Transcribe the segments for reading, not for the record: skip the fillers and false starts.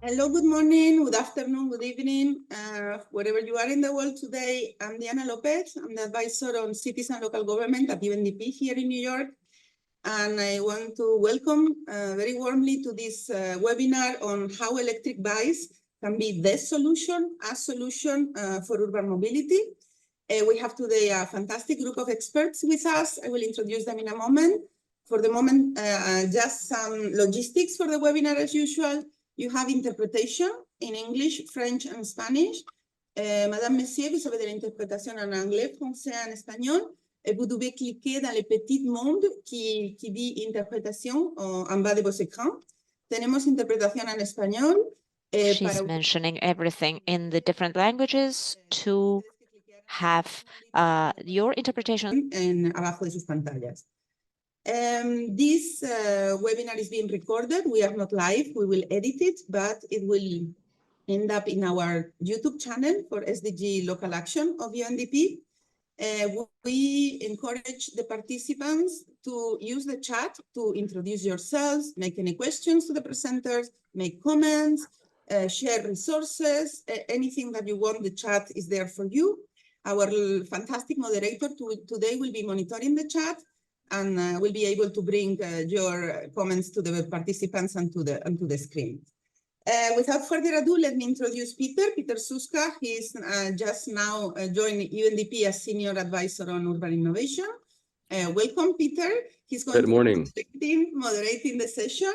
Hello, good morning, good afternoon, good evening, wherever you are in the world today. I'm Diana Lopez. I'm the advisor on cities and local government at UNDP here in New York. And I want to welcome very warmly to this webinar on how electric bikes can be the solution, a solution for urban mobility. We have today a fantastic group of experts with us. I will introduce them in a moment. For the moment, just some logistics for the webinar as usual. You have interpretation in English, French, and Spanish. Madame, Messieurs, vous avez de l'interprétation en anglais, français, en espagnol. Et vous devez cliquer dans le petit monde qui dit interprétation en bas de vos écrans. Tenemos interpretación en español. She's mentioning everything in the different languages to have your interpretation. Abajo de sus pantallas. This webinar is being recorded. We are not live. We will edit it, but it will end up in our YouTube channel for SDG Local Action of UNDP. We encourage the participants to use the chat to introduce yourselves, make any questions to the presenters, make comments, share resources, anything that you want. The chat is there for you. Our fantastic moderator today will be monitoring the chat and will be able to bring your comments to the participants and to the screen. Without further ado, let me introduce Peter Suska. He's just now joined UNDP as Senior Advisor on Urban Innovation. Welcome, Peter. He's going to be moderating the session.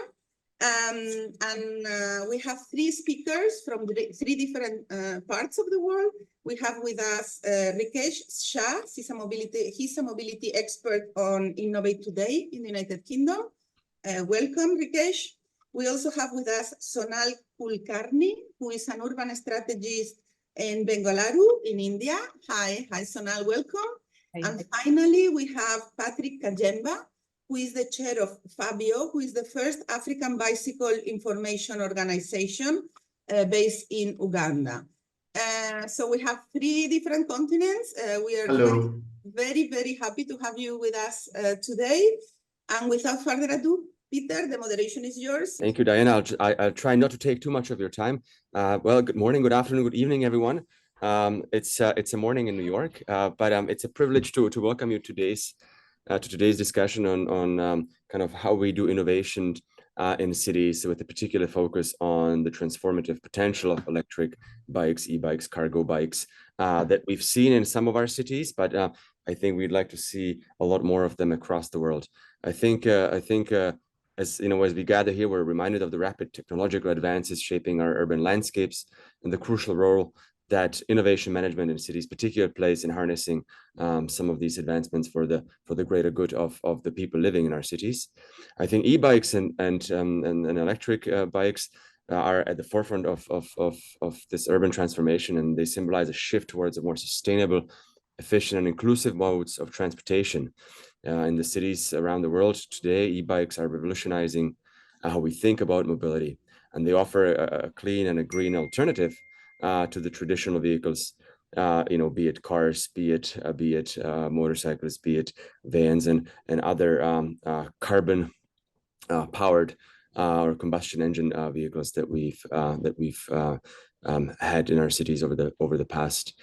We have three speakers from three different parts of the world. We have with us Rikesh Shah. He's a mobility expert on Innovate Today in the United Kingdom. Welcome, Rikesh. We also have with us Sonal Kulkarni, who is an urban strategist in Bengaluru in India. Hi, Sonal, welcome. Hi. And finally, we have Patrick Kajemba, who is the chair of FABIO, who is the first African bicycle information organization based in Uganda. So we have three different continents. We are very, very happy to have you with us today. And without further ado, Peter, the moderation is yours. Thank you, Diana. I'll try not to take too much of your time. Well, good morning, good afternoon, good evening, everyone. It's a morning in New York, but it's a privilege to welcome you to today's discussion on kind of how we do innovation in cities, with a particular focus on the transformative potential of electric bikes, e-bikes, cargo bikes that we've seen in some of our cities, but I think we'd like to see a lot more of them across the world. I think as you know, as we gather here, we're reminded of the rapid technological advances shaping our urban landscapes and the crucial role that innovation management in cities particularly plays in harnessing some of these advancements for the greater good of the people living in our cities. I think e-bikes and electric bikes are at the forefront of this urban transformation, and they symbolize a shift towards a more sustainable, efficient, and inclusive modes of transportation. In the cities around the world today, e-bikes are revolutionizing how we think about mobility, and they offer a clean and a green alternative to the traditional vehicles, be it cars, be it motorcycles, be it vans and other carbon powered or combustion engine vehicles that we've had in our cities over the past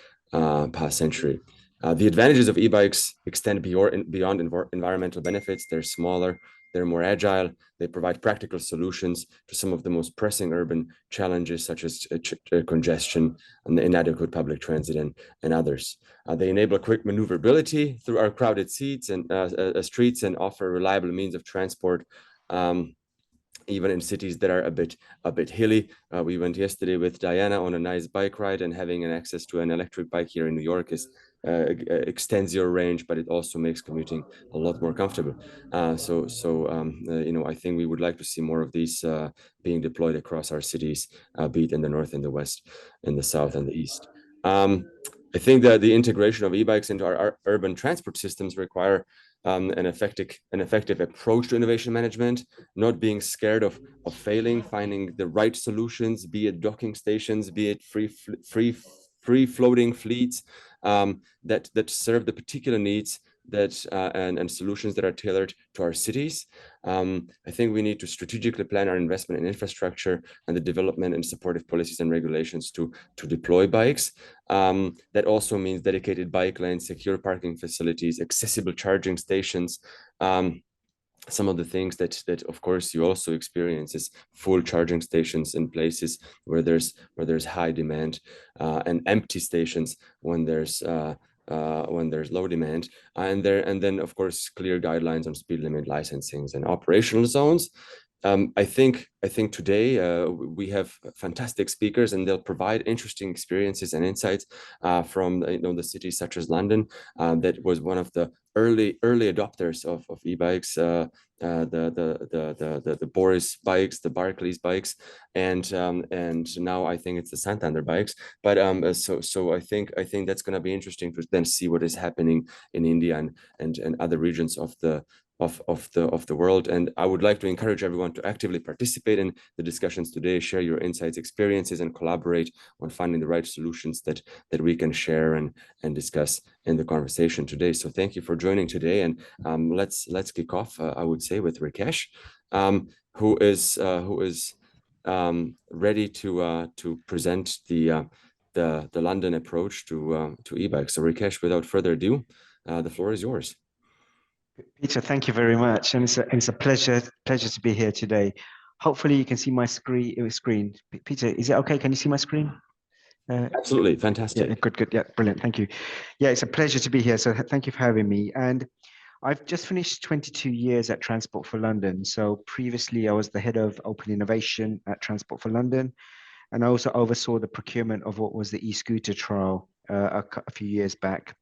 century. The advantages of e-bikes extend beyond environmental benefits. They're smaller, they're more agile, they provide practical solutions to some of the most pressing urban challenges, such as congestion and the inadequate public transit and others. They enable quick maneuverability through our crowded streets and offer a reliable means of transport, even in cities that are a bit hilly. We went yesterday with Diana on a nice bike ride, and having an access to an electric bike here in New York extends your range, but it also makes commuting a lot more comfortable. I think we would like to see more of these being deployed across our cities, be it in the north and the west, in the south and the east. I think that the integration of e-bikes into our urban transport systems require an effective approach to innovation management, not being scared of failing, finding the right solutions, be it docking stations, be it free floating fleets that serve the particular needs and solutions that are tailored to our cities. I think we need to strategically plan our investment in infrastructure and the development and supportive policies and regulations to deploy bikes. That also means dedicated bike lanes, secure parking facilities, accessible charging stations. Some of the things that of course you also experience is full charging stations in places where there's high demand, and empty stations when there's low demand, and then of course clear guidelines on speed limit licensings and operational zones. I think today we have fantastic speakers, and they'll provide interesting experiences and insights from the cities such as London, that was one of the early adopters of e-bikes, the Boris bikes, the Barclays bikes, and now I think it's the Santander bikes. But so I think that's going to be interesting to then see what is happening in India and other regions of the world. And I would like to encourage everyone to actively participate in the discussions today, share your insights, experiences, and collaborate on finding the right solutions that we can share and discuss in the conversation today. So thank you for joining today, and let's kick off, I would say, with Rikesh, who is ready to present the London approach to e-bikes. So Rikesh, without further ado, the floor is yours. Peter, thank you very much, and it's a pleasure to be here today. Hopefully, you can see my screen. Peter, is it okay? Can you see my screen? Absolutely, fantastic. Yeah, good. Yeah, brilliant. Thank you. Yeah, it's a pleasure to be here. So thank you for having me. And I've just finished 22 years at Transport for London. So previously, I was the head of open innovation at Transport for London, and I also oversaw the procurement of what was the e-scooter trial a few years back.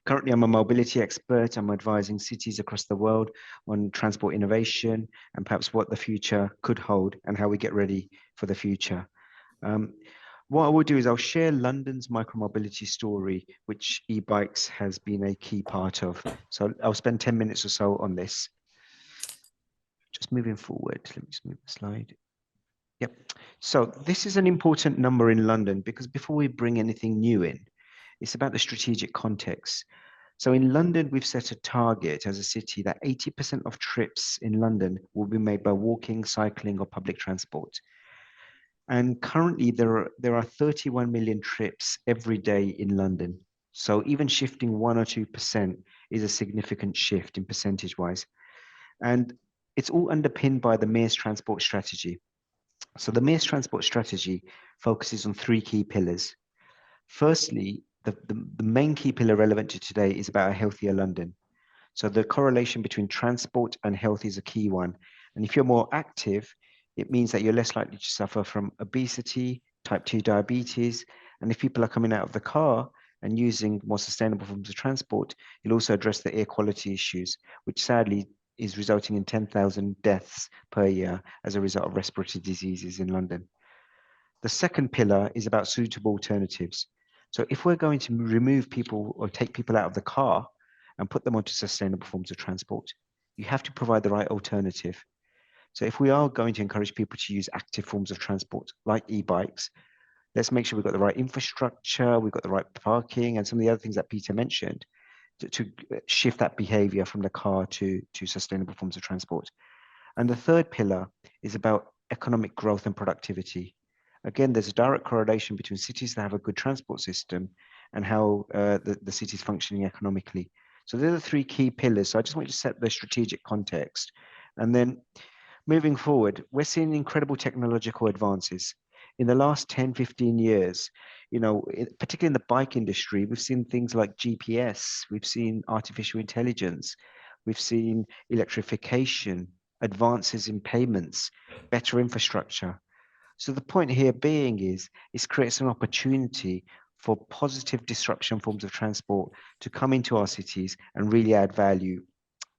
Currently, I'm a mobility expert. I'm advising cities across the world on transport innovation and perhaps what the future could hold and how we get ready for the future. What I will do is I'll share London's micromobility story, which e-bikes has been a key part of. So I'll spend 10 minutes or so on this. Just moving forward, let me just move the slide. Yep. So this is an important number in London because before we bring anything new in, it's about the strategic context. So in London, we've set a target as a city that 80% of trips in London will be made by walking, cycling, or public transport. And currently, there are 31 million trips every day in London. So even shifting 1 or 2% is a significant shift in percentage-wise. And it's all underpinned by the Mayor's Transport Strategy. So the Mayor's Transport Strategy focuses on 3 key pillars. Firstly, the main key pillar relevant to today is about a healthier London. So the correlation between transport and health is a key one. And if you're more active, it means that you're less likely to suffer from obesity, type 2 diabetes. And if people are coming out of the car and using more sustainable forms of transport, you'll also address the air quality issues, which sadly is resulting in 10,000 deaths per year as a result of respiratory diseases in London. The second pillar is about suitable alternatives. So if we're going to remove people or take people out of the car and put them onto sustainable forms of transport, you have to provide the right alternative. So if we are going to encourage people to use active forms of transport like e-bikes, let's make sure we've got the right infrastructure, we've got the right parking, and some of the other things that Peter mentioned to shift that behavior from the car to sustainable forms of transport. And the third pillar is about economic growth and productivity. Again, there's a direct correlation between cities that have a good transport system and how the city is functioning economically. So they're the 3 key pillars. So I just want you to set the strategic context. And then moving forward, we're seeing incredible technological advances. In the last 10, 15 years, particularly in the bike industry, we've seen things like GPS, we've seen artificial intelligence, we've seen electrification, advances in payments, better infrastructure. So the point here being is creates an opportunity for positive disruption forms of transport to come into our cities and really add value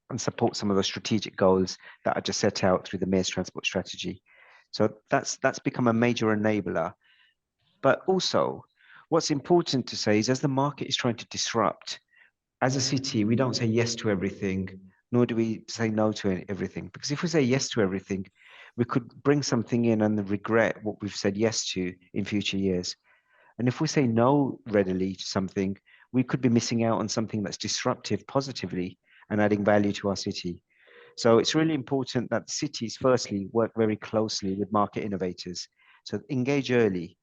and support some of the strategic goals that are just set out through the Mayor's Transport Strategy. So that's become a major enabler. But also, what's important to say is as the market is trying to disrupt, as a city, we don't say yes to everything, nor do we say no to everything. Because if we say yes to everything, we could bring something in and regret what we've said yes to in future years. And if we say no readily to something, we could be missing out on something that's disruptive positively and adding value to our city. So it's really important that cities firstly work very closely with market innovators. So engage early.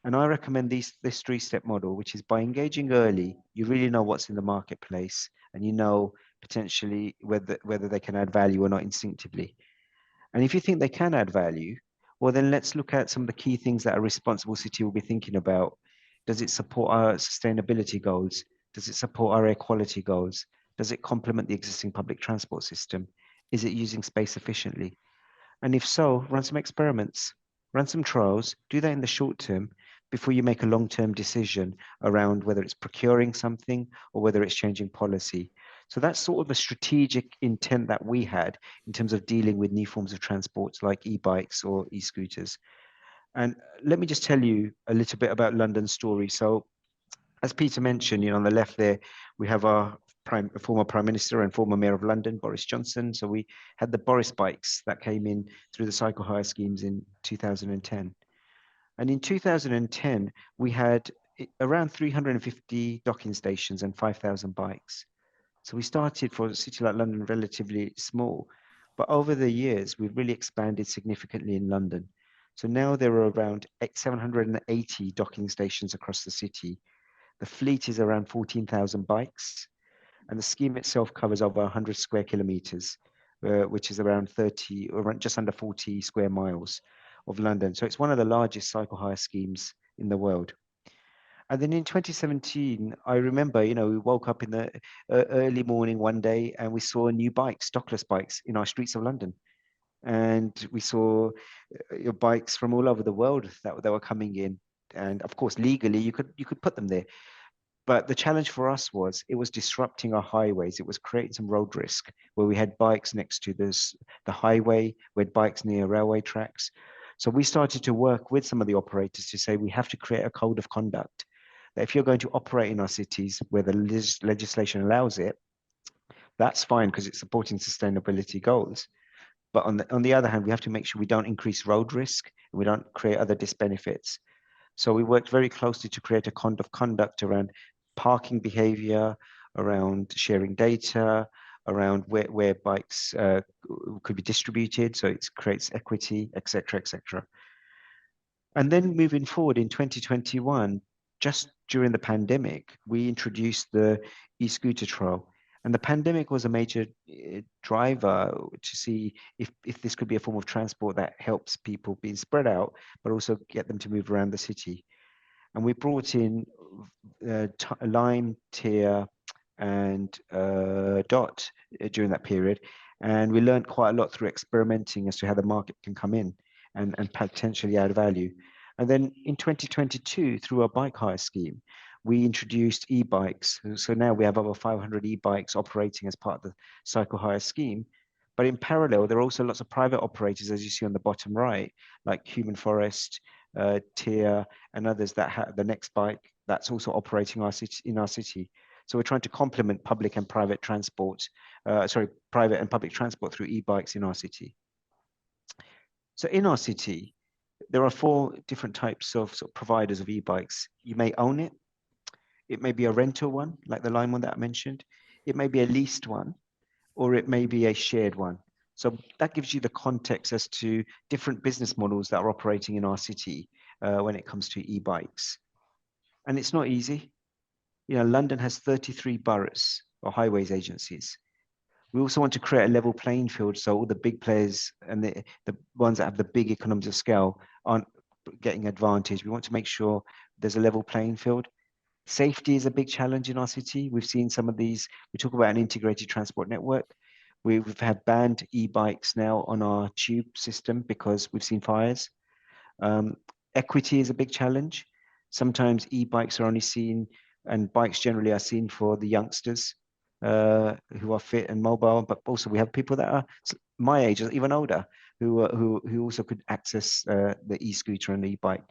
And I recommend this three-step model, which is by engaging early, you really know what's in the marketplace and you know potentially whether they can add value or not instinctively. And if you think they can add value, well, then let's look at some of the key things that a responsible city will be thinking about. Does it support our sustainability goals? Does it support our air quality goals? Does it complement the existing public transport system? Is it using space efficiently? And if so, run some experiments, run some trials, do that in the short term before you make a long-term decision around whether it's procuring something or whether it's changing policy. So that's sort of the strategic intent that we had in terms of dealing with new forms of transport like e-bikes or e-scooters. And let me just tell you a little bit about London's story. So as Peter mentioned, on the left there, we have our former Prime Minister and former Mayor of London, Boris Johnson. So we had the Boris bikes that came in through the cycle hire schemes in 2010. And in 2010, we had around 350 docking stations and 5,000 bikes. So we started for a city like London relatively small, but over the years, we've really expanded significantly in London. So now there are around 780 docking stations across the city. The fleet is around 14,000 bikes, and the scheme itself covers over 100 square kilometers, which is around 30 or just under 40 square miles of London. So it's one of the largest cycle hire schemes in the world. And then in 2017, I remember, we woke up in the early morning one day and we saw new bikes, stockless bikes in our streets of London. And we saw bikes from all over the world that were coming in. And of course, legally, you could put them there. But the challenge for us was it was disrupting our highways. It was creating some road risk where we had bikes next to the highway, we had bikes near railway tracks. So we started to work with some of the operators to say we have to create a code of conduct that if you're going to operate in our cities where the legislation allows it, that's fine because it's supporting sustainability goals. But on the other hand, we have to make sure we don't increase road risk and we don't create other disbenefits. So we worked very closely to create a code of conduct around parking behavior, around sharing data, around where bikes could be distributed. So it creates equity, et cetera, et cetera. And then moving forward in 2021, just during the pandemic, we introduced the e-scooter trial. And the pandemic was a major driver to see if this could be a form of transport that helps people being spread out, but also get them to move around the city. And we brought in Lime, Tier, and Dot during that period. And we learned quite a lot through experimenting as to how the market can come in and potentially add value. And then in 2022, through our bike hire scheme, we introduced e-bikes. So now we have over 500 e-bikes operating as part of the cycle hire scheme. But in parallel, there are also lots of private operators, as you see on the bottom right, like Human Forest, Tier, and others that have the Next Bike that's also operating in our city. So we're trying to complement public and private transport, private and public transport through e-bikes in our city. So in our city, there are 4 different types of providers of e-bikes. You may own it. It may be a rental one, like the Lime one that I mentioned. It may be a leased one, or it may be a shared one. So that gives you the context as to different business models that are operating in our city when it comes to e-bikes. And it's not easy. London has 33 boroughs or highways agencies. We also want to create a level playing field so all the big players and the ones that have the big economies of scale aren't getting advantage. We want to make sure there's a level playing field. Safety is a big challenge in our city. We've seen some of these. We talk about an integrated transport network. We've had banned e-bikes now on our tube system because we've seen fires. Equity is a big challenge. Sometimes e-bikes are only seen, and bikes generally are seen for the youngsters who are fit and mobile, but also we have people that are my age or even older who also could access the e-scooter and the e-bike.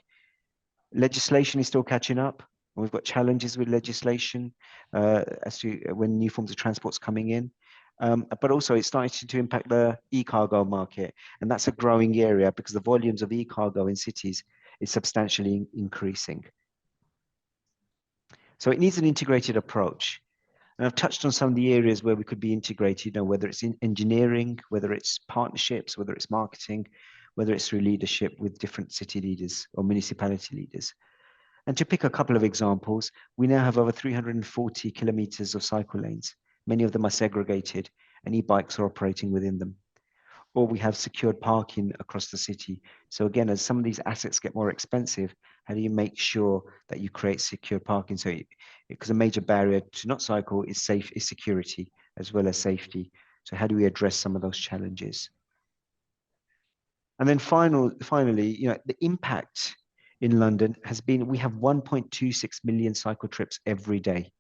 Legislation is still catching up. We've got challenges with legislation as to when new forms of transport's coming in. But also it's starting to impact the e-cargo market. And that's a growing area because the volumes of e-cargo in cities is substantially increasing. So it needs an integrated approach. And I've touched on some of the areas where we could be integrated, whether it's in engineering, whether it's partnerships, whether it's marketing, whether it's through leadership with different city leaders or municipality leaders. And to pick a couple of examples, we now have over 340 kilometers of cycle lanes. Many of them are segregated and e-bikes are operating within them. Or we have secured parking across the city. So again, as some of these assets get more expensive, how do you make sure that you create secure parking? So, because a major barrier to not cycle is security as well as safety. So how do we address some of those challenges? And then finally, the impact in London has been, we have 1.26 million cycle trips every day.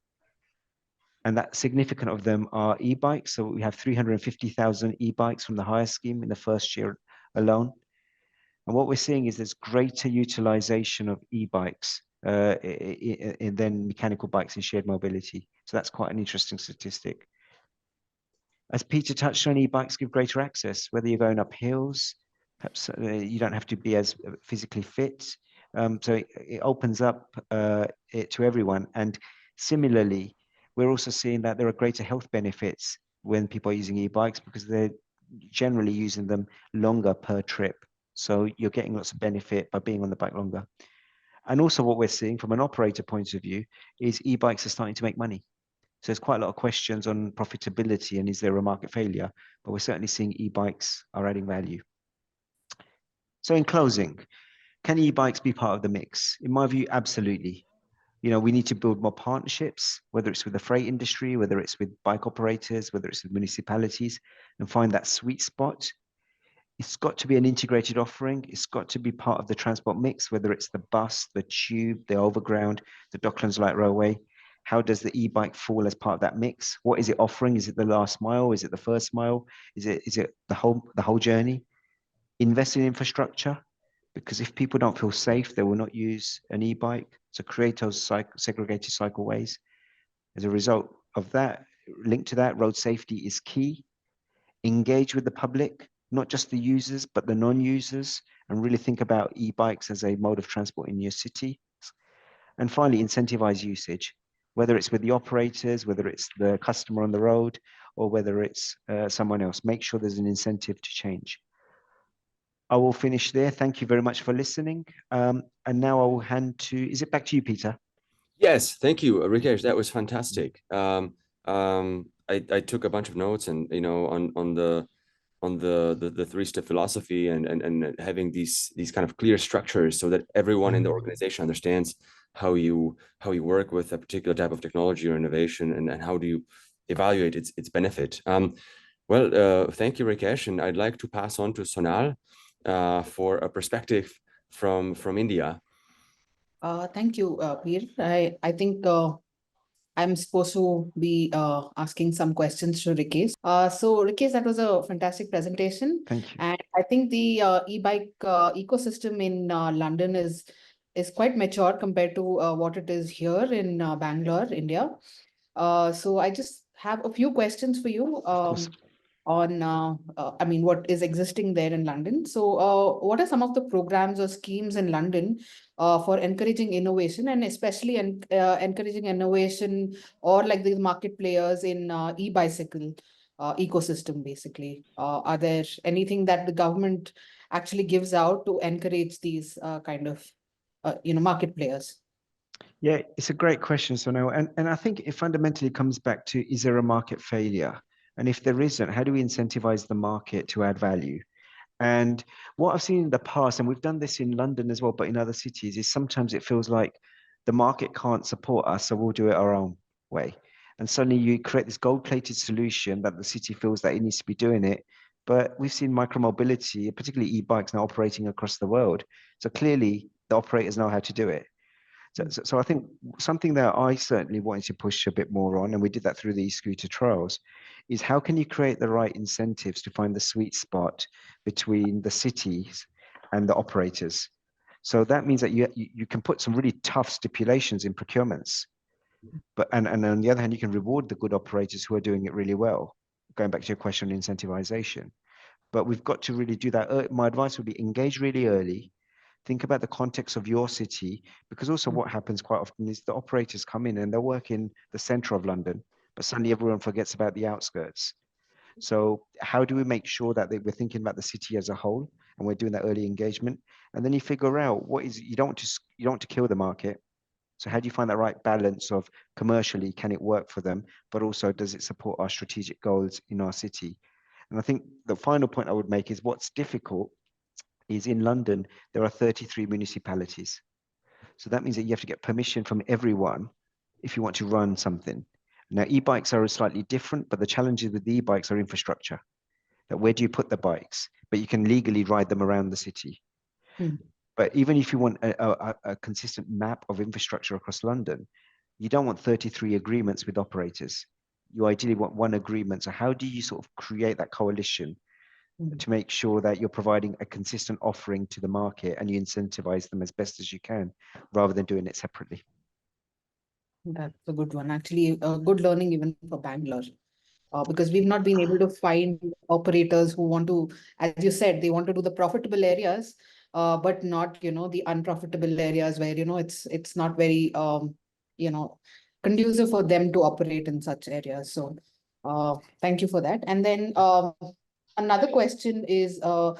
And that significant of them are e-bikes. So we have 350,000 e-bikes from the hire scheme in the first year alone. And what we're seeing is there's greater utilization of e-bikes than mechanical bikes in shared mobility. So that's quite an interesting statistic. As Peter touched on, e-bikes give greater access, whether you're going up hills, perhaps you don't have to be as physically fit. So it opens up it to everyone. And similarly, we're also seeing that there are greater health benefits when people are using e-bikes because they're generally using them longer per trip. So you're getting lots of benefit by being on the bike longer. And also what we're seeing from an operator point of view is e-bikes are starting to make money. So there's quite a lot of questions on profitability and is there a market failure, but we're certainly seeing e-bikes are adding value. So in closing, can e-bikes be part of the mix? In my view, absolutely. We need to build more partnerships, whether it's with the freight industry, whether it's with bike operators, whether it's with municipalities, and find that sweet spot. It's got to be an integrated offering. It's got to be part of the transport mix, whether it's the bus, the tube, the overground, the Docklands Light Railway. How does the e-bike fall as part of that mix? What is it offering? Is it the last mile? Is it the first mile? Is it the whole journey? Invest in infrastructure, because if people don't feel safe, they will not use an e-bike. So create those segregated cycleways. As a result of that, linked to that, road safety is key. Engage with the public, not just the users, but the non-users, and really think about e-bikes as a mode of transport in your city. And finally, incentivize usage, whether it's with the operators, whether it's the customer on the road, or whether it's someone else. Make sure there's an incentive to change. I will finish there. Thank you very much for listening. And now I will hand to, is it back to you, Peter? Yes, thank you, Rikesh. That was fantastic. I took a bunch of notes, and on the three-step philosophy and having these kind of clear structures so that everyone in the organization understands how you work with a particular type of technology or innovation, and how do you evaluate its benefit. Well, thank you, Rikesh, and I'd like to pass on to Sonal for a perspective from India. Thank you, Peer. I think I'm supposed to be asking some questions to Rikesh. So Rikesh, that was a fantastic presentation. Thank you. And I think the e-bike ecosystem in London is quite mature compared to what it is here in Bangalore, India. So I just have a few questions for you. On what is existing there in London. So what are some of the programs or schemes in London for encouraging innovation, and especially encouraging innovation or like these market players in e-bicycle ecosystem, basically? Are there anything that the government actually gives out to encourage these kind of market players? Yeah, it's a great question, Sonal. And I think it fundamentally comes back to, is there a market failure? And if there isn't, how do we incentivize the market to add value? And what I've seen in the past, and we've done this in London as well, but in other cities, is sometimes it feels like the market can't support us, so we'll do it our own way. And suddenly you create this gold-plated solution that the city feels that it needs to be doing it. But we've seen micromobility, particularly e-bikes, now operating across the world. So clearly the operators know how to do it. So I think something that I certainly wanted to push a bit more on, and we did that through the e-scooter trials, is how can you create the right incentives to find the sweet spot between the cities and the operators? So that means that you can put some really tough stipulations in procurements, and on the other hand, you can reward the good operators who are doing it really well. Going back to your question on incentivization, but we've got to really do that. My advice would be engage really early. Think about the context of your city, because also what happens quite often is the operators come in and they'll work in the center of London, but suddenly everyone forgets about the outskirts. So how do we make sure that we're thinking about the city as a whole, and we're doing that early engagement? And then you figure out what is, you don't want to kill the market. So how do you find that right balance of commercially, can it work for them, but also does it support our strategic goals in our city? And I think the final point I would make is what's difficult is in London, there are 33 municipalities. So that means that you have to get permission from everyone if you want to run something. Now, e-bikes are slightly different, but the challenges with the e-bikes are infrastructure. That where do you put the bikes? But you can legally ride them around the city. But even if you want a consistent map of infrastructure across London, you don't want 33 agreements with operators. You ideally want one agreement. So how do you sort of create that coalition to make sure that you're providing a consistent offering to the market and you incentivize them as best as you can, rather than doing it separately? That's a good one. Actually, good learning even for Bangalore. Because we've not been able to find operators who want to, as you said, they want to do the profitable areas, but not, the unprofitable areas where, it's not very, conducive for them to operate in such areas. So thank you for that. And then another question is, so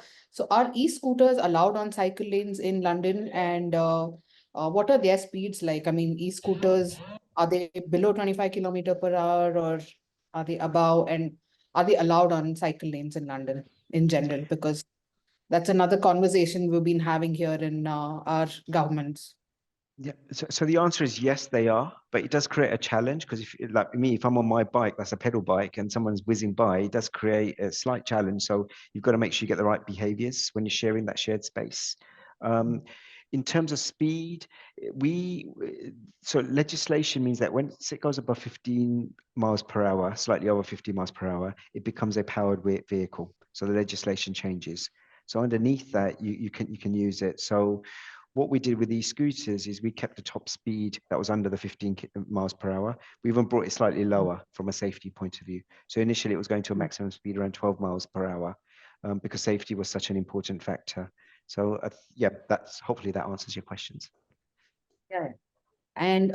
are e-scooters allowed on cycle lanes in London, and what are their speeds like? I mean, e-scooters, are they below 25 km/h, or are they above, and are they allowed on cycle lanes in London in general? Because that's another conversation we've been having here in our governments. Yeah, so the answer is yes, they are, but it does create a challenge, because if, like me, if I'm on my bike, that's a pedal bike, and someone's whizzing by, it does create a slight challenge. So you've got to make sure you get the right behaviors when you're sharing that shared space. In terms of speed, so legislation means that when it goes above 15 miles per hour, slightly over 50 miles per hour, it becomes a powered vehicle. So the legislation changes. So underneath that, you can use it. So what we did with these scooters is we kept the top speed that was under the 15 miles per hour. We even brought it slightly lower from a safety point of view. So initially it was going to a maximum speed around 12 miles per hour because safety was such an important factor. So yeah, hopefully that answers your questions. Yeah. And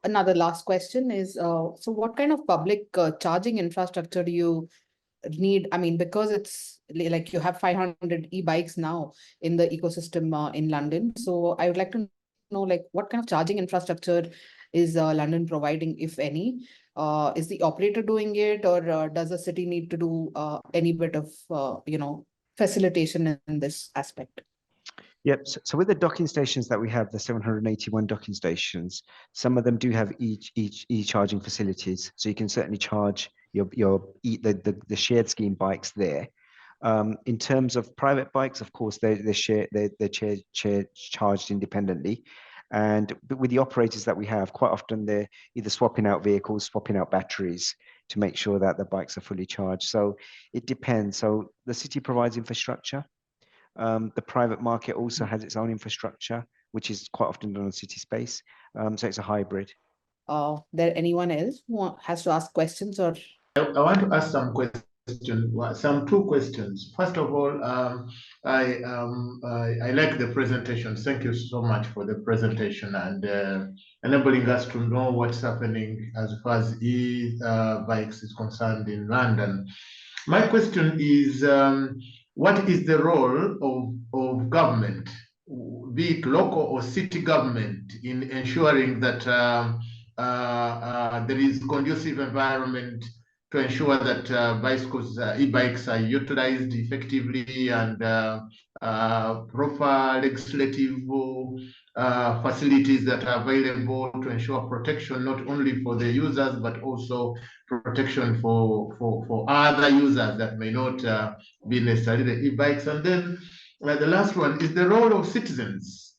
another last question is, so what kind of public charging infrastructure do you need? I mean, because it's like you have 500 e-bikes now in the ecosystem in London. So I would like to know, like, what kind of charging infrastructure is London providing, if any? Is the operator doing it, or does the city need to do any bit of, facilitation in this aspect? Yep. So with the docking stations that we have, the 781 docking stations, some of them do have e-charging facilities. So you can certainly charge the shared scheme bikes there. In terms of private bikes, of course, they're charged independently. And with the operators that we have, quite often they're either swapping out vehicles, swapping out batteries to make sure that the bikes are fully charged. So it depends. So the city provides infrastructure. The private market also has its own infrastructure, which is quite often done on city space. So it's a hybrid. There anyone else who has to ask questions, or? I want to ask some questions. Two questions. First of all, I like the presentation. Thank you so much for the presentation and enabling us to know what's happening as far as e-bikes is concerned in London. My question is, what is the role of government, be it local or city government, in ensuring that there is conducive environment to ensure that e-bikes are utilized effectively, and proper legislative facilities that are available to ensure protection not only for the users but also protection for other users that may not be necessarily the e-bikes. And then the last one is the role of citizens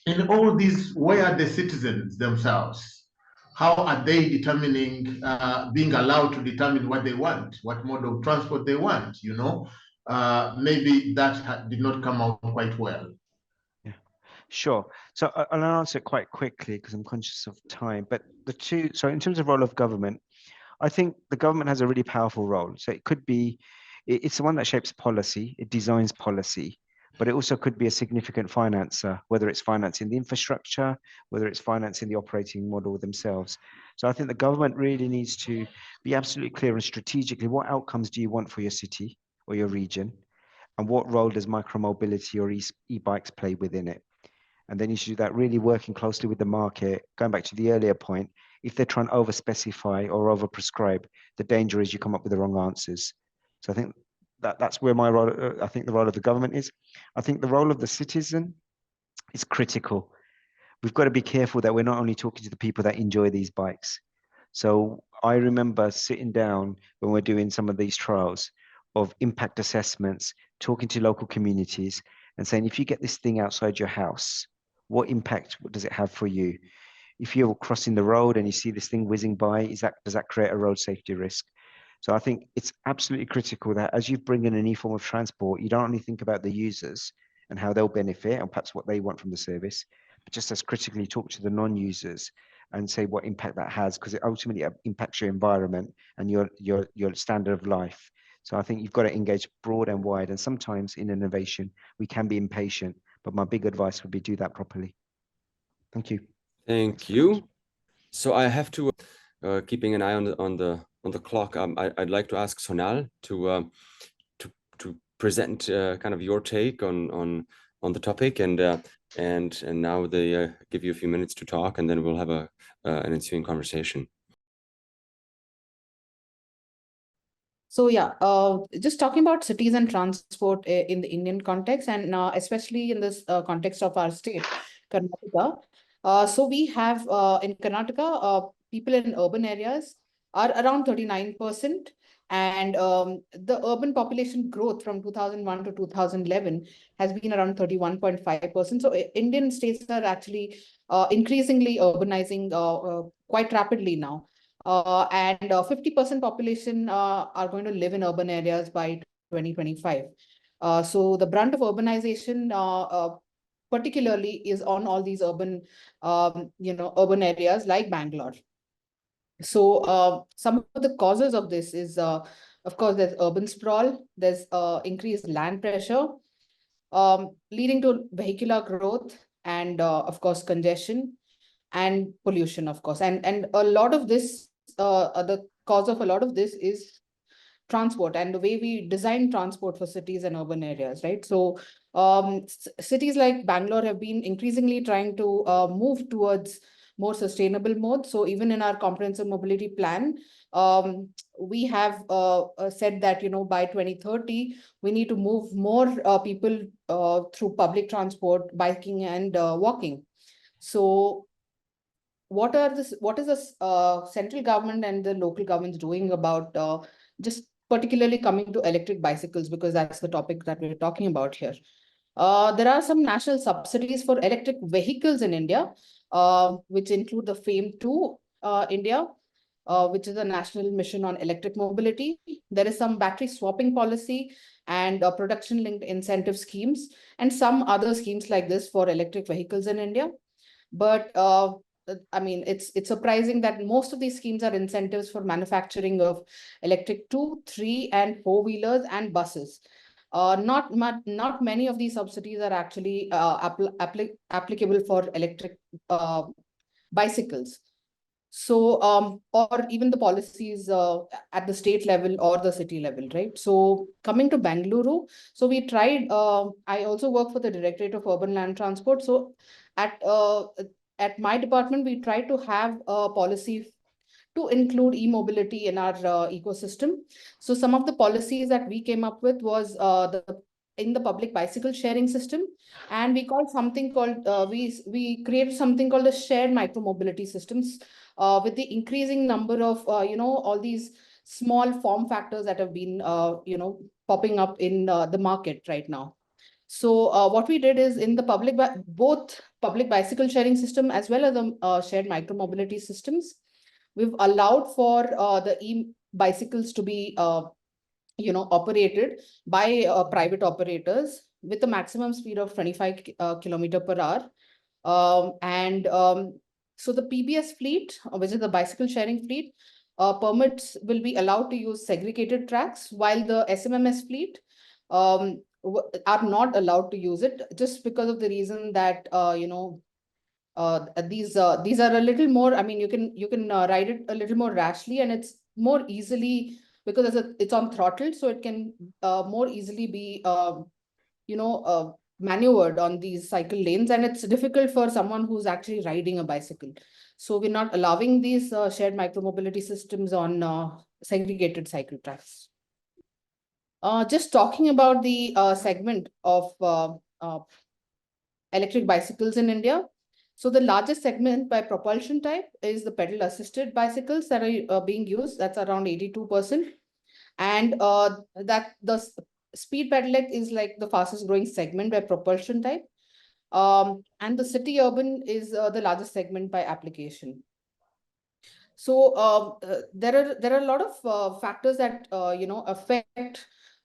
in all these. Where are the citizens themselves? How are they determining, being allowed to determine what they want, what mode of transport they want? Maybe that did not come out quite well. Yeah, sure. So I'll answer it quite quickly because I'm conscious of time. But so in terms of role of government, I think the government has a really powerful role. So it could be, it's the one that shapes policy, it designs policy, but it also could be a significant financer, whether it's financing the infrastructure, whether it's financing the operating model themselves. So I think the government really needs to be absolutely clear and strategically, what outcomes do you want for your city or your region? And what role does micromobility or e-bikes play within it? And then you should do that really working closely with the market. Going back to the earlier point, if they're trying to over-specify or over-prescribe, the danger is you come up with the wrong answers. So I think that's where my role, I think the role of the government is. I think the role of the citizen is critical. We've got to be careful that we're not only talking to the people that enjoy these bikes. So I remember sitting down when we're doing some of these trials of impact assessments, talking to local communities and saying, if you get this thing outside your house, what impact does it have for you? If you're crossing the road and you see this thing whizzing by, does that create a road safety risk? So I think it's absolutely critical that as you bring in any form of transport, you don't only think about the users and how they'll benefit and perhaps what they want from the service, but just as critically talk to the non-users and say what impact that has, because it ultimately impacts your environment and your standard of life. So I think you've got to engage broad and wide. And sometimes in innovation, we can be impatient, but my big advice would be do that properly. Thank you. Thank you. So I have to, keeping an eye on the clock. I'd like to ask Sonal to present kind of your take on the topic, and now they give you a few minutes to talk, and then we'll have an ensuing conversation. So yeah, just talking about cities and transport in the Indian context, and especially in this context of our state, Karnataka. So we have in Karnataka, people in urban areas are around 39%. And the urban population growth from 2001 to 2011 has been around 31.5%. So Indian states are actually increasingly urbanizing quite rapidly now. And 50% population are going to live in urban areas by 2025. So the brunt of urbanization particularly is on all these urban, urban areas like Bangalore. So some of the causes of this is, of course, there's urban sprawl, there's increased land pressure, leading to vehicular growth and, of course, congestion and pollution, of course. And a lot of this, the cause of a lot of this is transport and the way we design transport for cities and urban areas, right? So cities like Bangalore have been increasingly trying to move towards more sustainable modes. So even in our comprehensive mobility plan, we have said that, by 2030, we need to move more people through public transport, biking and walking. So what is the central government and the local governments doing about just particularly coming to electric bicycles, because that's the topic that we're talking about here. There are some national subsidies for electric vehicles in India, which include the FAME2 India, which is a national mission on electric mobility. There is some battery swapping policy and production-linked incentive schemes, and some other schemes like this for electric vehicles in India. But I mean, it's surprising that most of these schemes are incentives for manufacturing of electric 2, 3, and 4-wheelers and buses. Not many of these subsidies are actually applicable for electric bicycles. So, or even the policies at the state level or the city level, right? So coming to Bengaluru, so we tried, I also work for the Directorate of Urban Land Transport. So at my department, we tried to have a policy to include e-mobility in our ecosystem. So some of the policies that we came up with was in the public bicycle sharing system, and we called something called we created something called the shared micromobility systems with the increasing number of all these small form factors that have been popping up in the market right now. So what we did is in the both public bicycle sharing system as well as the shared micromobility systems, we've allowed for the e-bicycles to be operated by private operators with a maximum speed of 25 km/h. So the PBS fleet, which is the bicycle sharing fleet, permits will be allowed to use segregated tracks, while the SMMS fleet are not allowed to use it, just because of the reason that these are a little more, I mean, you can ride it a little more rashly, and it's more easily, because it's on throttle, so it can more easily be maneuvered on these cycle lanes, and it's difficult for someone who's actually riding a bicycle. So we're not allowing these shared micromobility systems on segregated cycle tracks. Just talking about the segment of electric bicycles in India. So the largest segment by propulsion type is the pedal-assisted bicycles that are being used. That's around 82%. And that the speed pedelec is like the fastest growing segment by propulsion type. And the city urban is the largest segment by application. So there are a lot of factors that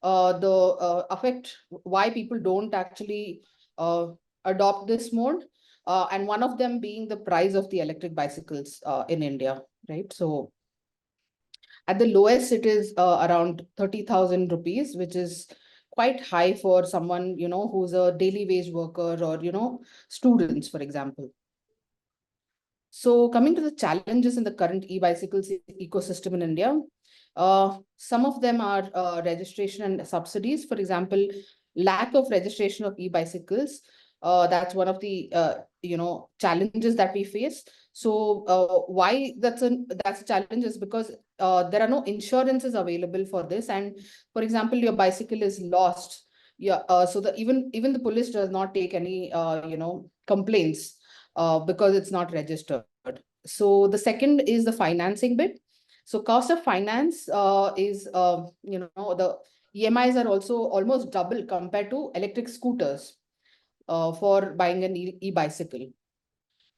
affect why people don't actually adopt this mode, and one of them being the price of the electric bicycles in India, right? So at the lowest, it is around 30,000 rupees, which is quite high for someone who's a daily wage worker, or students, for example. So coming to the challenges in the current e-bicycles ecosystem in India, some of them are registration and subsidies. For example, lack of registration of e-bicycles. That's one of the challenges that we face. So why that's a challenge is because there are no insurances available for this. And for example, your bicycle is lost. Yeah, so even the police does not take any complaints because it's not registered. So the second is the financing bit. So cost of finance is the EMIs are also almost double compared to electric scooters for buying an e-bicycle.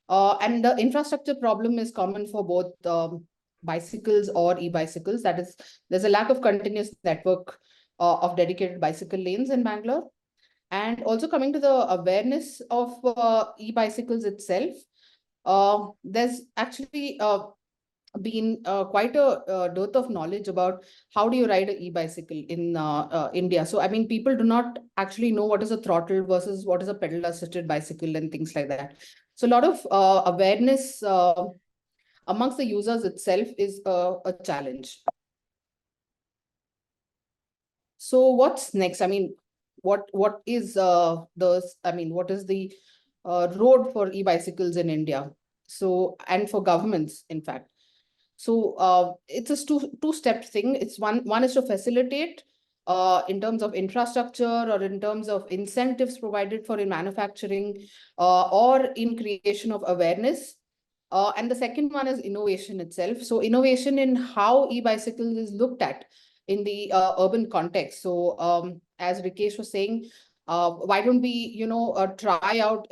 And the infrastructure problem is common for both bicycles or e-bicycles. That is, there's a lack of continuous network of dedicated bicycle lanes in Bangalore. And also coming to the awareness of e-bicycles itself, there's actually been quite a dearth of knowledge about how do you ride an e-bicycle in India. So, I mean, people do not actually know what is a throttle versus what is a pedal-assisted bicycle and things like that. So a lot of awareness amongst the users itself is a challenge. So what's next? I mean, what is what is the road for e-bicycles in India? So, and for governments, in fact. So it's a two-step thing. It's one is to facilitate in terms of infrastructure or in terms of incentives provided for in manufacturing or in creation of awareness. And the second one is innovation itself. So innovation in how e-bicycles is looked at in the urban context. So as Rikesh was saying, why don't we, try out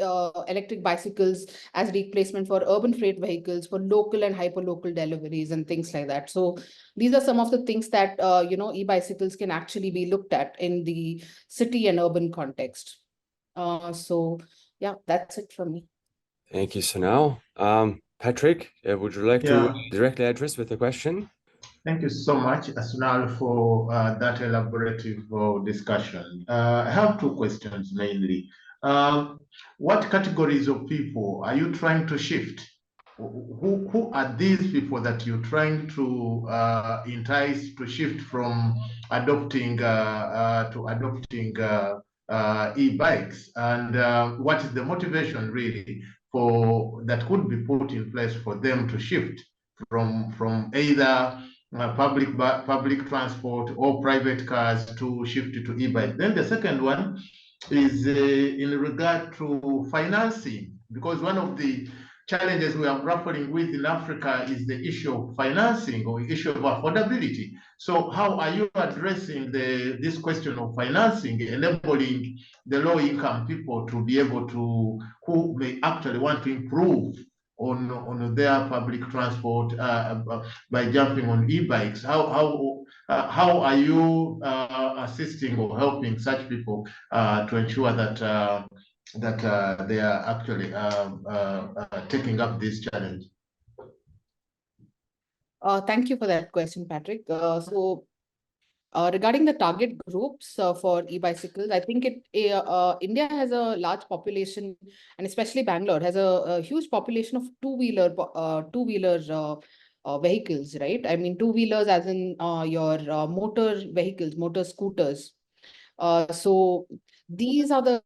electric bicycles as replacement for urban freight vehicles, for local and hyperlocal deliveries and things like that. So these are some of the things that, e-bicycles can actually be looked at in the city and urban context. So yeah, that's it from me. Thank you, Sonal. Patrick, would you like to directly address with a question? Thank you so much, Sonal, for that elaborative discussion. I have two questions mainly. What categories of people are you trying to shift? Who are these people that you're trying to entice to shift from adopting e-bikes? And what is the motivation really for that could be put in place for them to shift from either public transport or private cars to shift to e-bike? Then the second one is in regard to financing, because one of the challenges we are grappling with in Africa is the issue of financing or issue of affordability. So how are you addressing this question of financing, enabling the low-income people to be able to, who may actually want to improve on their public transport by jumping on e-bikes? How are you assisting or helping such people to ensure that they are actually taking up this challenge? Thank you for that question, Patrick. So Regarding the target groups for e-bicycles, I think India has a large population, and especially Bangalore has a huge population of two-wheeler vehicles, right? I mean, two-wheelers as in your motor vehicles, motor scooters. So these are the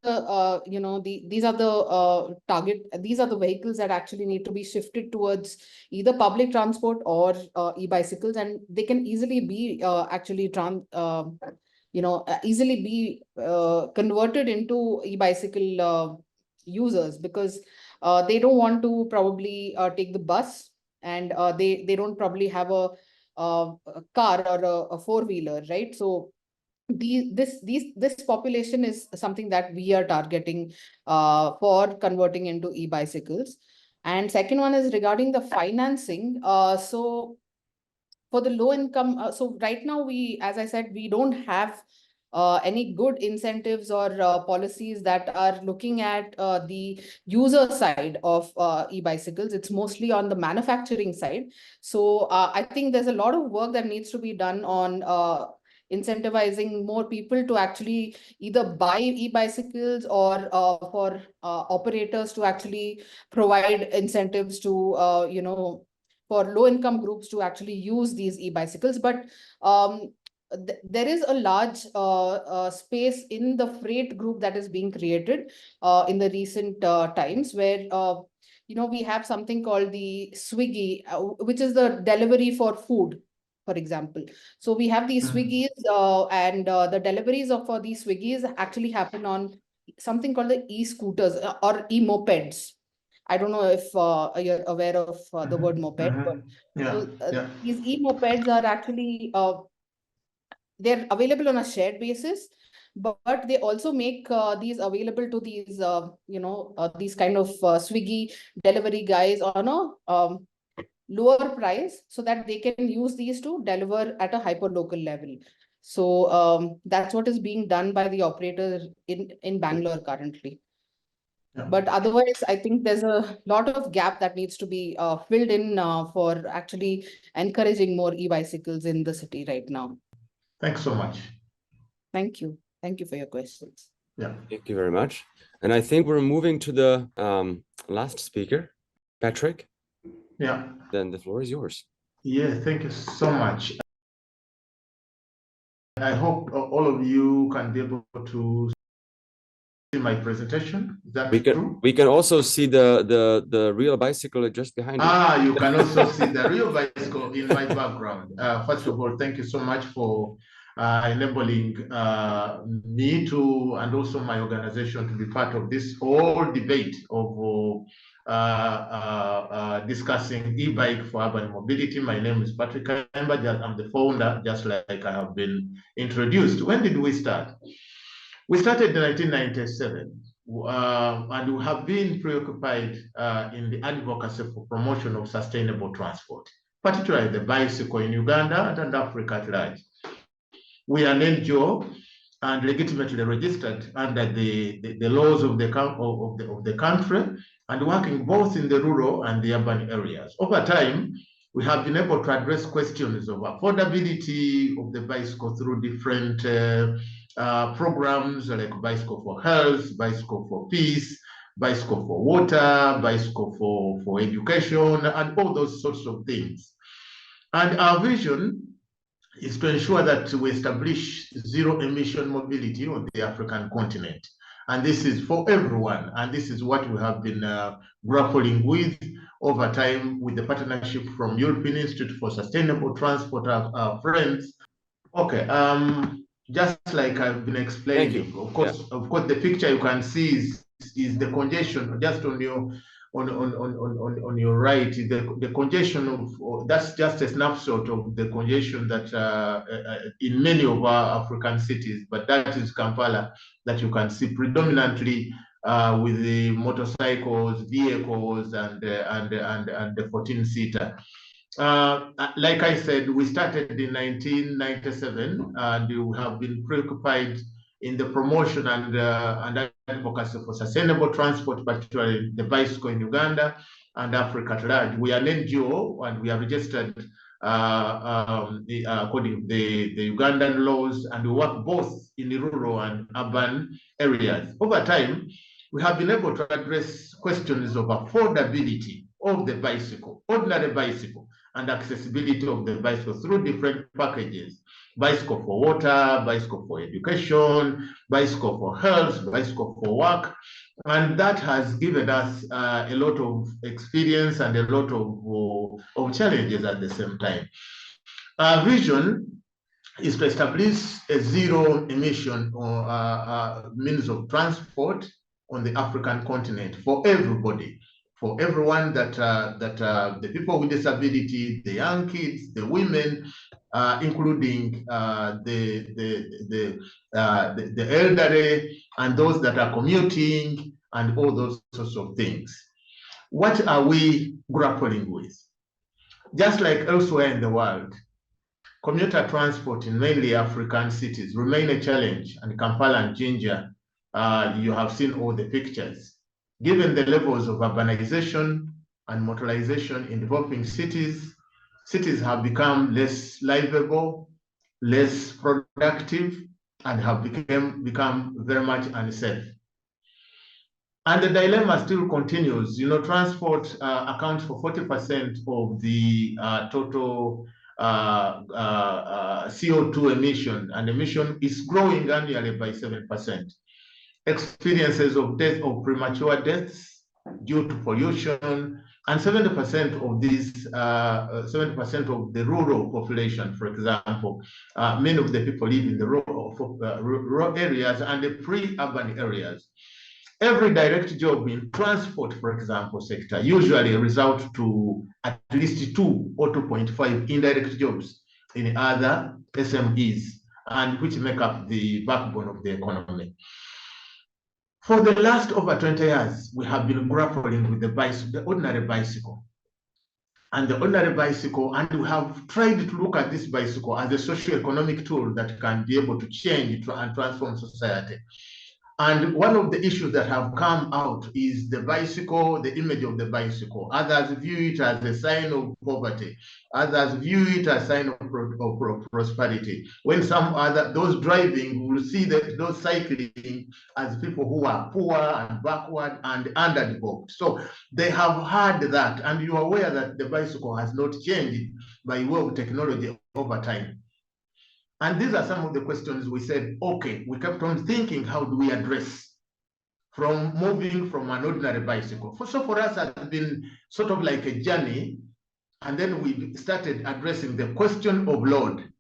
these are the vehicles that actually need to be shifted towards either public transport or e-bicycles, and they can easily be easily be converted into e-bicycle users, because they don't want to probably take the bus, and they don't probably have a car or a four-wheeler, right? So this population is something that we are targeting for converting into e-bicycles. And second one is regarding the financing. So for the low income, so right now as I said, we don't have any good incentives or policies that are looking at the user side of e-bicycles. It's mostly on the manufacturing side. So I think there's a lot of work that needs to be done on incentivizing more people to actually either buy e-bicycles or for operators to actually provide incentives to for low income groups to actually use these e-bicycles. But there is a large space in the freight group that is being created in the recent times, where we have something called the Swiggy, which is the delivery for food, for example. So we have these Swiggies, and the deliveries for these Swiggies actually happen on something called the e-scooters or e-mopeds. I don't know if you're aware of the word moped, but these e-mopeds are actually they're available on a shared basis, but they also make these available to these these kind of Swiggy delivery guys on a lower price, so that they can use these to deliver at a hyper local level. So that's what is being done by the operator in Bangalore currently. Yeah. But otherwise, I think there's a lot of gap that needs to be filled in for actually encouraging more e-bicycles in the city right now. Thanks so much. Thank you. Thank you for your questions. Yeah. Thank you very much. And I think we're moving to the last speaker, Patrick. Yeah. Then the floor is yours. Yeah, thank you so much. I hope all of you can be able to see my presentation. Is that true? We can also see the real bicycle just behind you. You can also see the real bicycle in my background. First of all, thank you so much for enabling me to, and also my organization, to be part of this whole debate of discussing e-bike for urban mobility. My name is Patrick Kayemba. I'm the founder, just like I have been introduced. When did we start? We started in 1997, and we have been preoccupied in the advocacy for promotion of sustainable transport, particularly the bicycle in Uganda and Africa at large. We are an NGO and legitimately registered under the laws of the country, and working both in the rural and the urban areas. Over time, we have been able to address questions of affordability of the bicycle through different programs like Bicycle for Health, Bicycle for Peace, Bicycle for Water, Bicycle for Education, and all those sorts of things. And our vision is to ensure that we establish zero emission mobility on the African continent. And this is for everyone. And this is what we have been grappling with over time with the partnership from European Institute for Sustainable Transport, our friends. Okay, just like I've been explaining, of course, the picture you can see is the congestion just on your right. The congestion of that's just a snapshot of the congestion that in many of our African cities, but that is Kampala that you can see predominantly with the motorcycles, vehicles, and the 14-seater. Like I said, we started in 1997, and we have been preoccupied in the promotion and advocacy for sustainable transport, particularly the bicycle in Uganda and Africa at large. We are an NGO, and we are registered according to the Ugandan laws, and we work both in the rural and urban areas. Over time, we have been able to address questions of affordability of the bicycle, ordinary bicycle, and accessibility of the bicycle through different packages. Bicycle for water, bicycle for education, bicycle for health, bicycle for work. And that has given us a lot of experience and a lot of challenges at the same time. Our vision is to establish a zero emission or means of transport on the African continent for everybody, for everyone, that the people with disability, the young kids, the women, including the elderly and those that are commuting and all those sorts of things. What are we grappling with? Just like elsewhere in the world, commuter transport in mainly African cities remain a challenge, and Kampala and Jinja, you have seen all the pictures. Given the levels of urbanization and motorization in developing cities, cities have become less livable, less productive, and have become very much unsafe. And the dilemma still continues. You know, transport accounts for 40% of the total CO2 emission, and emission is growing annually by 7%. Experiences of death, of premature deaths due to pollution, and 70% of these, 70% of the rural population, for example, many of the people live in the rural areas and the pre-urban areas. Every direct job in transport, for example, sector usually results to at least 2 or 2.5 indirect jobs in other SMEs, and which make up the backbone of the economy. For the last over 20 years, we have been grappling with the ordinary bicycle. And the ordinary bicycle, and we have tried to look at this bicycle as a socio-economic tool that can be able to change and transform society. And one of the issues that have come out is the bicycle, the image of the bicycle. Others view it as a sign of poverty. Others view it as a sign of prosperity. When some other, those driving will see those cycling as people who are poor and backward and underdeveloped. So they have had that, and you are aware that the bicycle has not changed by way of technology over time. And these are some of the questions we said, okay, we kept on thinking, how do we address from moving from an ordinary bicycle? So for us, it's been sort of like a journey. And then we started addressing the question of load.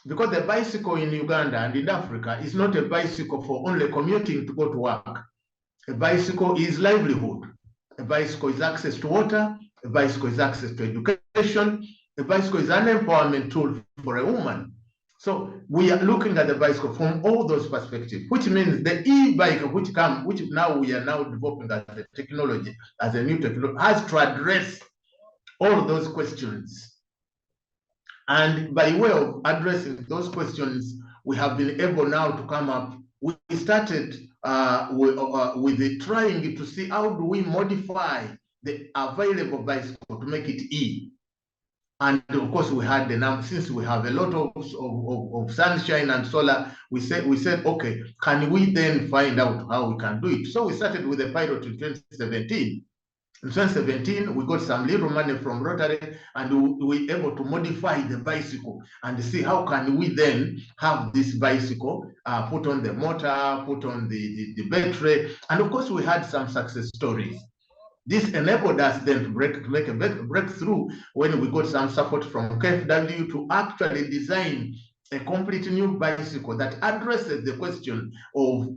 Because the bicycle in Uganda and in Africa is not a bicycle for only commuting to go to work. A bicycle is livelihood. A bicycle is access to water. A bicycle is access to education. A bicycle is an empowerment tool for a woman. So we are looking at the bicycle from all those perspectives, which means the e-bike, which now we are now developing as a technology, as a new technology, has to address all of those questions. And by way of addressing those questions, we have been able now to come up. We started with trying to see how do we modify the available bicycle to make it e. And of course, we had the number, since we have a lot of sunshine and solar, we said, okay, can we then find out how we can do it? So we started with a pilot in 2017. In 2017, we got some little money from Rotary, and we were able to modify the bicycle and see how can we then have this bicycle put on the motor, put on the battery. And of course, we had some success stories. This enabled us then to make a breakthrough when we got some support from KfW to actually design a complete new bicycle that addresses the question of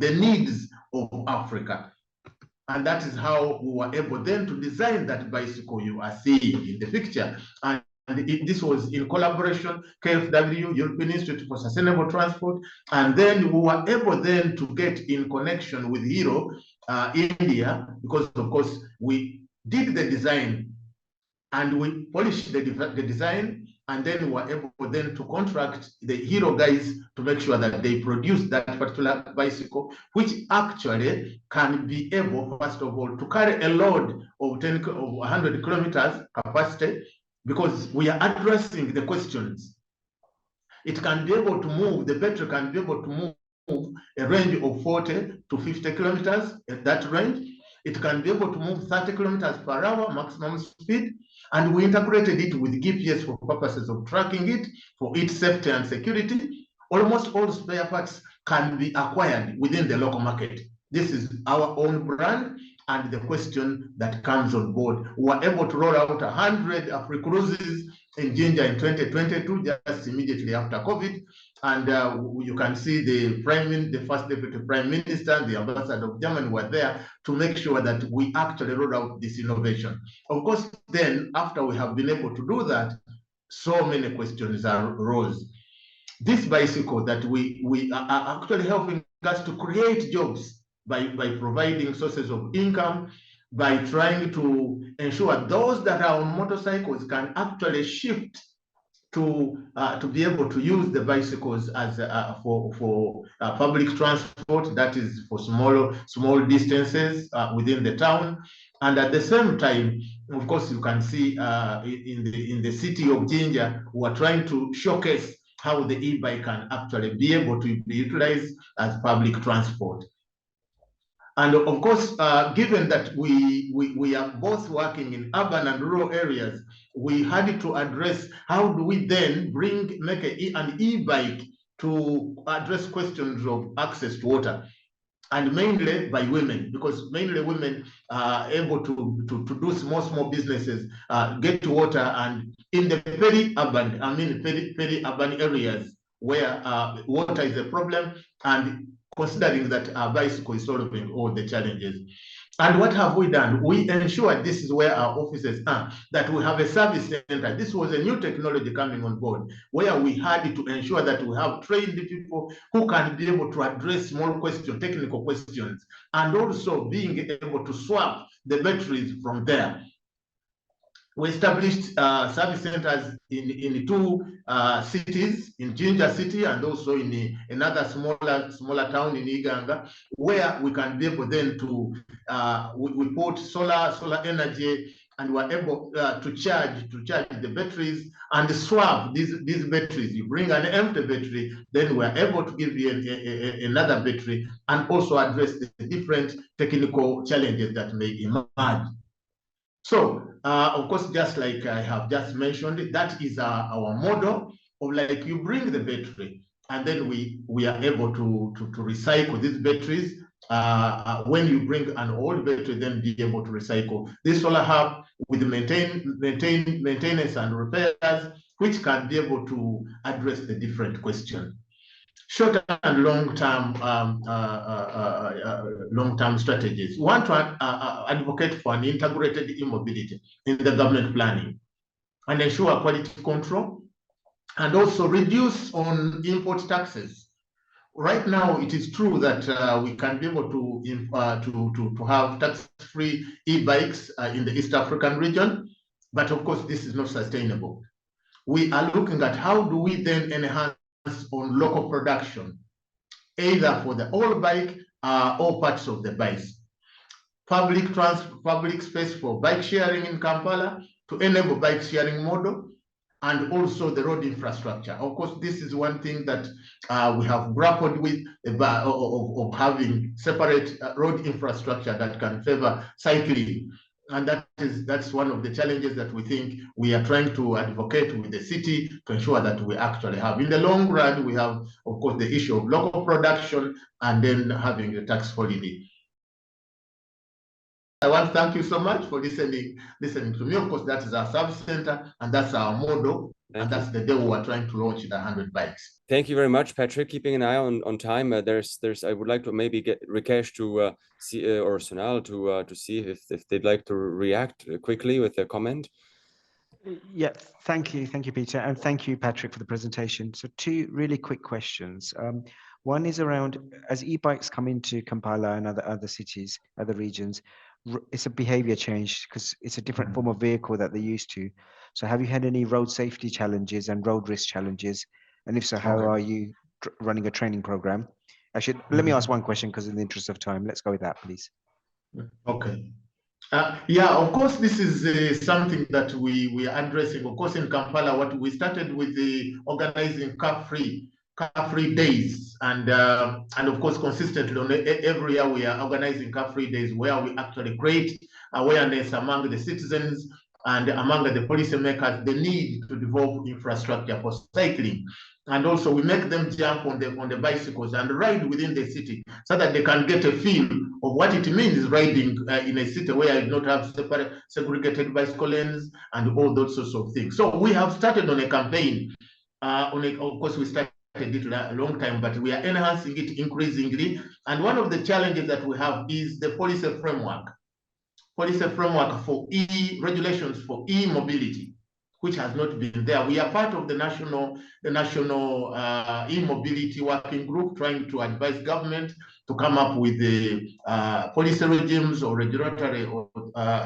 the needs of Africa. And that is how we were able then to design that bicycle you are seeing in the picture. And this was in collaboration, KfW, European Institute for Sustainable Transport, and then we were able then to get in connection with Hero India, because of course we did the design and we polished the design, and then we were able then to contract the Hero guys to make sure that they produce that particular bicycle, which actually can be able, first of all, to carry a load of 100 kilometers capacity. because we are addressing the questions. It can be able to move, the battery can be able to move a range of 40 to 50 kilometers at that range. It can be able to move 30 kilometers per hour maximum speed, and we integrated it with GPS for purposes of tracking it, for its safety and security. Almost all spare parts can be acquired within the local market. This is our own brand, and the question that comes on board. We were able to roll out 100 Afri-Cruises in Jinja in 2022, just immediately after COVID. And you can see the first deputy prime minister and the ambassador of Germany were there to make sure that we actually rolled out this innovation. Of course, then after we have been able to do that, so many questions arose. This bicycle that we are actually helping us to create jobs by providing sources of income, by trying to ensure those that are on motorcycles can actually shift to be able to use the bicycles as for public transport, that is for small distances within the town. And at the same time, of course, you can see in the city of Jinja, we are trying to showcase how the e-bike can actually be able to be utilized as public transport. And of course, given that we are both working in urban and rural areas, we had to address how do we then make an e-bike to address questions of access to water, and mainly by women, because mainly women are able to do small businesses, get to water, and in the peri-urban areas where water is a problem, and considering that our bicycle is solving all the challenges. And what have we done? We ensured, this is where our offices are, that we have a service center. This was a new technology coming on board, where we had to ensure that we have trained people who can be able to address small questions, technical questions, and also being able to swap the batteries from there. We established service centers in two cities, in Jinja City and also in another smaller town in Iganga, where we can be able then to, we put solar energy, and we're able to charge the batteries and swap these batteries. You bring an empty battery, then we're able to give you another battery, and also address the different technical challenges that may emerge. So, of course, just like I have just mentioned, that is our model of, like, you bring the battery, and then we are able to recycle these batteries. When you bring an old battery, then be able to recycle this solar hub with maintenance and repairs, which can be able to address the different questions. Short and long-term strategies. We want to advocate for an integrated e-mobility in the government planning, and ensure quality control, and also reduce on import taxes. Right now, it is true that we can be able to have tax-free e-bikes in the East African region, but of course, this is not sustainable. We are looking at how do we then enhance on local production, either for the old bike or parts of the bikes. Public space for bike sharing in Kampala to enable bike sharing model, and also the road infrastructure. Of course, this is one thing that we have grappled with, of having separate road infrastructure that can favor cycling. And that's one of the challenges that we think we are trying to advocate with the city to ensure that we actually have. In the long run, we have, of course, the issue of local production, and then having the tax holiday. I want to thank you so much for listening to me. Of course, that is our service center, and that's our model. And that's the day we are trying to launch the 100 bikes. Thank you very much, Patrick. Keeping an eye on time. I would like to maybe get Rikesh to see or Sonal to see if they'd like to react quickly with a comment. Yeah, thank you, Peter, and thank you, Patrick, for the presentation. So, two really quick questions. One is around, as e-bikes come into Kampala and other cities, other regions, it's a behavior change because it's a different form of vehicle that they're used to. So have you had any road safety challenges and road risk challenges? And if so, how are you running a training program? Actually, let me ask one question because in the interest of time, let's go with that, please. Okay. Yeah, of course, this is something that we are addressing. Of course, in Kampala, what we started with the organizing car-free days, and of course, consistently on every year we are organizing car-free days where we actually create awareness among the citizens and among the policymakers the need to develop infrastructure for cycling. And also we make them jump on the bicycles and ride within the city so that they can get a feel of what it means riding in a city where you don't have separate segregated bicycle lanes and all those sorts of things. So we have started on a campaign. Of course, we started it a long time, but we are enhancing it increasingly. And one of the challenges that we have is the policy framework for regulations for e-mobility, which has not been there. We are part of the national e-mobility working group, trying to advise government to come up with the policy regimes or regulatory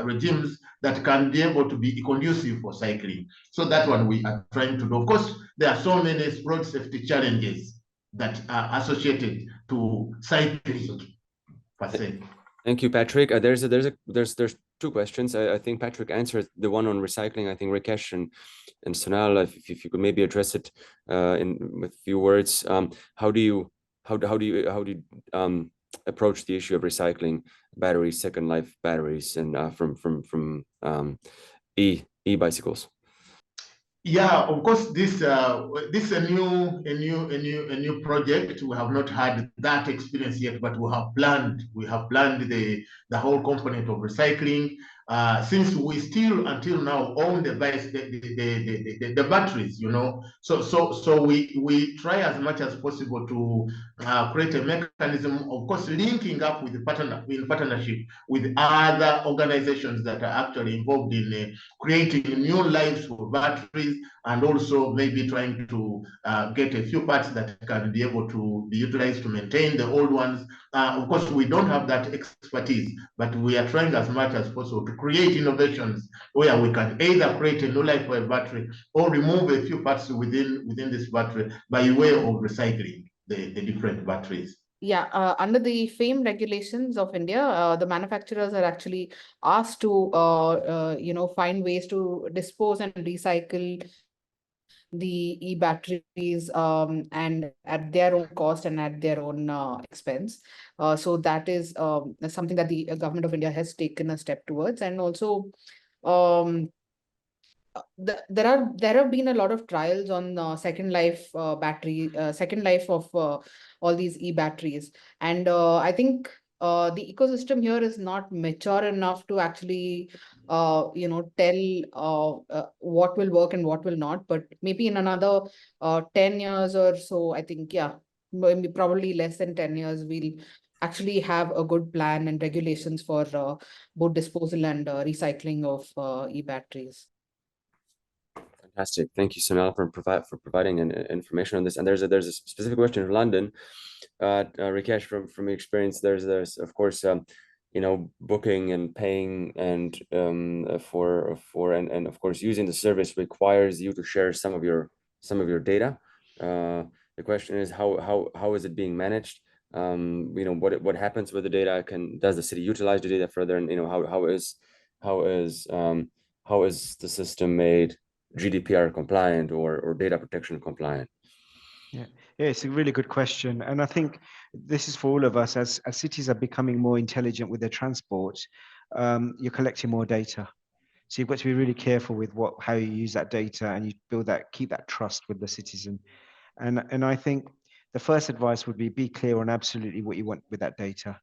regimes that can be able to be conducive for cycling. So that one we are trying to do. Of course, there are so many road safety challenges that are associated to cycling per se. Thank you, Patrick. There's two questions. I think Patrick answered the one on recycling. I think Rikesh and Sonal, if you could maybe address it with a few words. How do you approach the issue of recycling batteries, second life batteries, and from e-bicycles? Yeah, of course, this is a new project. We have not had that experience yet, but we have planned the whole component of recycling. Since we still until now own the batteries, you know, so we try as much as possible to create a mechanism, of course, linking up with in partnership with other organizations that are actually involved in creating new lives for batteries, and also maybe trying to get a few parts that can be able to be utilized to maintain the old ones. Of course, we don't have that expertise, but we are trying as much as possible to create innovations where we can either create a new life for a battery or remove a few parts within this battery by way of recycling the different batteries. Yeah, under the FAME regulations of India, the manufacturers are actually asked to, find ways to dispose and recycle the e-batteries and at their own cost and at their own expense. So that is something that the government of India has taken a step towards. And also, there have been a lot of trials on second life second life of all these e-batteries, and I think the ecosystem here is not mature enough to actually tell what will work and what will not. But maybe in another 10 years or so, I think, yeah, maybe probably less than 10 years, we'll actually have a good plan and regulations for both disposal and recycling of e-batteries. Fantastic. Thank you, Sonal, for providing information on this. And there's a specific question in London, Rikesh, from your experience. There's of course booking and paying and and of course using the service requires you to share some of your data. The question is how is it being managed? What happens with the data? Does the city utilize the data further? And how is the system made GDPR compliant or data protection compliant? Yeah, it's a really good question. And I think this is for all of us as cities are becoming more intelligent with their transport. You're collecting more data. So you've got to be really careful with how you use that data, and you keep that trust with the citizen. And I think the first advice would be clear on absolutely what you want with that data.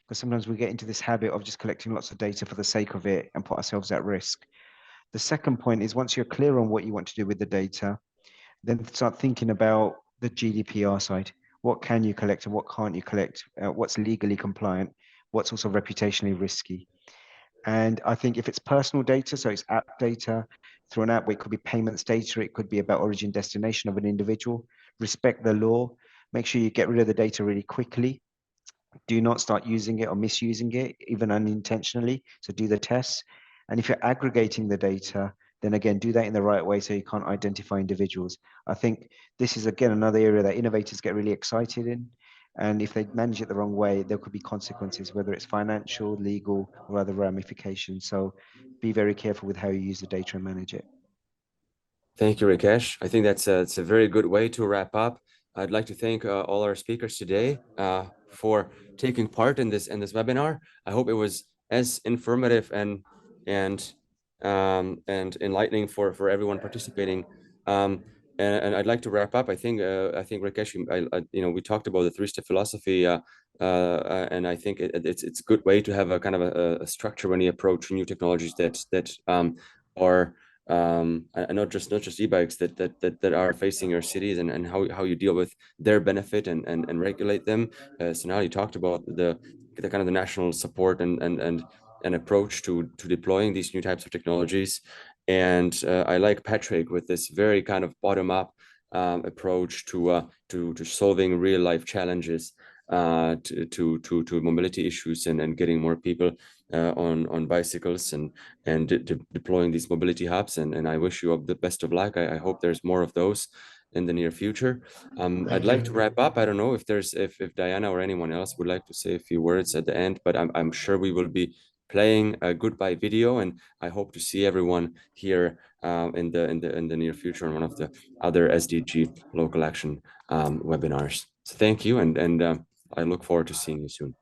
Because sometimes we get into this habit of just collecting lots of data for the sake of it and put ourselves at risk. The second point is, once you're clear on what you want to do with the data, then start thinking about the GDPR side. What can you collect and what can't you collect? What's legally compliant? What's also reputationally risky? And I think if it's personal data, so it's app data through an app, it could be payments data, it could be about origin destination of an individual. Respect the law. Make sure you get rid of the data really quickly. Do not start using it or misusing it, even unintentionally. So do the tests. And if you're aggregating the data, then again, do that in the right way so you can't identify individuals. I think this is, again, another area that innovators get really excited in. And if they manage it the wrong way, there could be consequences, whether it's financial, legal, or other ramifications. So be very careful with how you use the data and manage it. Thank you, Rakesh. I think that's a very good way to wrap up. I'd like to thank all our speakers today for taking part in this webinar. I hope it was as informative and enlightening for everyone participating. And I'd like to wrap up. I think Rakesh, we talked about the three-step philosophy, and I think it's a good way to have a kind of a structure when you approach new technologies that are and not just e-bikes that are facing your cities, and how you deal with their benefit and regulate them. So now you talked about the kind of the national support and approach to deploying these new types of technologies. And I like Patrick with this very kind of bottom-up approach to solving real life challenges, to mobility issues, and getting more people on bicycles and deploying these mobility hubs. And I wish you the best of luck. I hope there's more of those in the near future. I'd like to wrap up. I don't know if Diana or anyone else would like to say a few words at the end, but I'm sure we will be playing a goodbye video, and I hope to see everyone here in the near future on one of the other SDG local action webinars. So thank you, and I look forward to seeing you soon.